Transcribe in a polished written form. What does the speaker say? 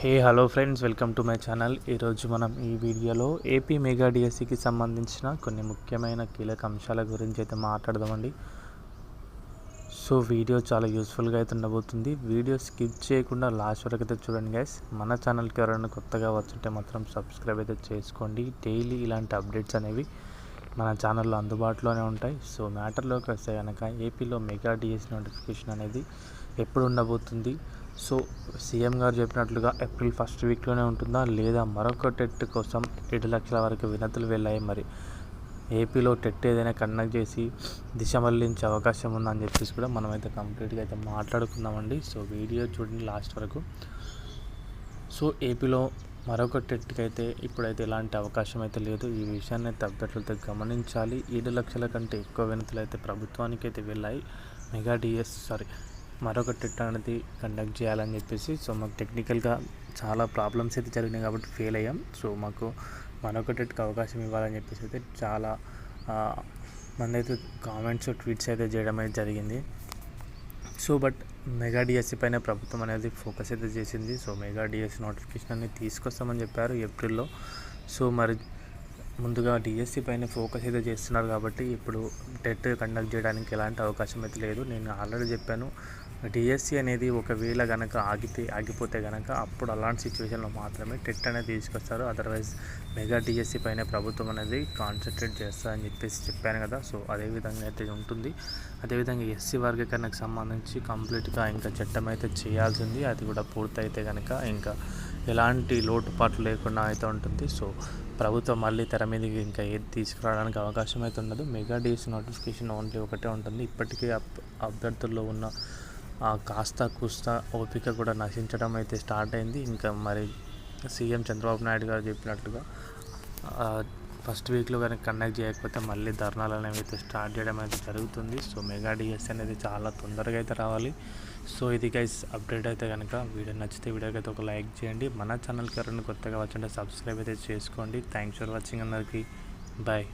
Hello friends, welcome to my channel. ఈరోజు మనం ఈ వీడియోలో ఏపీ మెగా డిఎస్సికి సంబంధించిన కొన్ని ముఖ్యమైన కీలక అంశాల గురించి అయితే మాట్లాడదామండి. సో వీడియో చాలా యూస్ఫుల్గా అయితే ఉండబోతుంది. వీడియో స్కిప్ చేయకుండా లాస్ట్ వరకు అయితే చూడండి గైస్. మన ఛానల్కి ఎవరైనా కొత్తగా వచ్చుంటే మాత్రం సబ్స్క్రైబ్ అయితే చేసుకోండి. డైలీ ఇలాంటి అప్డేట్స్ అనేవి మన ఛానల్లో అందుబాటులోనే ఉంటాయి. సో మ్యాటర్లోకి వస్తే కనుక ఏపీలో మెగా డిఎస్సి నోటిఫికేషన్ అనేది ఎప్పుడు ఉండబోతుంది, సో సీఎం గారు చెప్పినట్లుగా ఏప్రిల్ ఫస్ట్ వీక్లోనే ఉంటుందా లేదా మరొక టెట్ కోసం 7 లక్షల వరకు వినతులు వెళ్ళాయి. మరి ఏపీలో టెట్ ఏదైనా కండక్ట్ చేసి దిశ మళ్లించే అవకాశం ఉందని చెప్పేసి కూడా మనమైతే కంప్లీట్గా అయితే మాట్లాడుకుందామండి. సో వీడియో చూడండి లాస్ట్ వరకు. సో ఏపీలో మరొక టెట్కి అయితే ఇప్పుడైతే ఎలాంటి అవకాశం అయితే లేదు. ఈ విషయాన్ని అయితే అభ్యర్థులతో గమనించాలి. 7 లక్షల కంటే ఎక్కువ వినతులు అయితే ప్రభుత్వానికి అయితే వెళ్ళాయి. మెగా డిఎస్ మరొక టెట్ అనేది కండక్ట్ చేయాలని చెప్పేసి. సో మాకు టెక్నికల్గా చాలా ప్రాబ్లమ్స్ అయితే జరిగినాయి కాబట్టి ఫెయిల్ అయ్యాం. సో మాకు మరొక టెట్కి అవకాశం ఇవ్వాలని చెప్పేసి అయితే చాలా మంది అయితే కామెంట్స్, ట్వీట్స్ అయితే చేయడం అయితే జరిగింది. సో బట్ మెగా డిఎస్సి పైన ప్రభుత్వం అనేది ఫోకస్ అయితే చేసింది. సో మెగా డిఎస్సి నోటిఫికేషన్ అనేది తీసుకొస్తామని చెప్పారు ఏప్రిల్లో. సో మరి ముందుగా డిఎస్సి పైన ఫోకస్ అయితే చేస్తున్నారు కాబట్టి ఇప్పుడు టెట్ కండక్ట్ చేయడానికి ఎలాంటి అవకాశం అయితే లేదు. నేను ఆల్రెడీ చెప్పాను, డిఎస్సి అనేది ఒకవేళ కనుక ఆగిపోతే కనుక అప్పుడు అలాంటి సిచ్యువేషన్లో మాత్రమే టెట్ అనేది తీసుకొస్తారు. అదర్వైజ్ మెగా డిఎస్సి పైన ప్రభుత్వం అనేది కాన్సన్ట్రేట్ చేస్తారని చెప్పేసి చెప్పాను కదా. సో అదేవిధంగా అయితే ఉంటుంది. అదేవిధంగా ఎస్సీ వర్గీకరణకు సంబంధించి కంప్లీట్గా ఇంకా చట్టం అయితే చేయాల్సింది. అది కూడా పూర్తయితే కనుక ఇంకా ఎలాంటి లోటుపాట్లు లేకుండా అయితే ఉంటుంది. సో ప్రభుత్వం మళ్ళీ తెర మీదకి ఇంకా ఏది తీసుకురావడానికి అవకాశం అయితే ఉండదు. మెగా డిఎస్సి నోటిఫికేషన్ ఓన్లీ ఒకటే ఉంటుంది. ఇప్పటికే అభ్యర్థుల్లో ఉన్న కాస్త కూస్త ఓపిక కూడా నశించడం అయితే స్టార్ట్ అయింది. ఇంకా మరి సీఎం చంద్రబాబు నాయుడు గారు చెప్పినట్లుగా ఫస్ట్ వీక్లో కనుక కండక్ట్ చేయకపోతే మళ్ళీ ధర్నాలు అనేవి అయితే స్టార్ట్ చేయడం అయితే జరుగుతుంది. సో మెగా డిఎస్సి అనేది చాలా తొందరగా అయితే రావాలి. సో ఇది గైస్ అప్డేట్ అయితే కనుక వీడియో నచ్చితే వీడియోకి అయితే ఒక లైక్ చేయండి. మన ఛానల్కి ఎవరైనా కొత్తగా వచ్చంటే సబ్స్క్రైబ్ అయితే చేసుకోండి. థ్యాంక్స్ ఫర్ వాచింగ్ అందరికీ. బాయ్.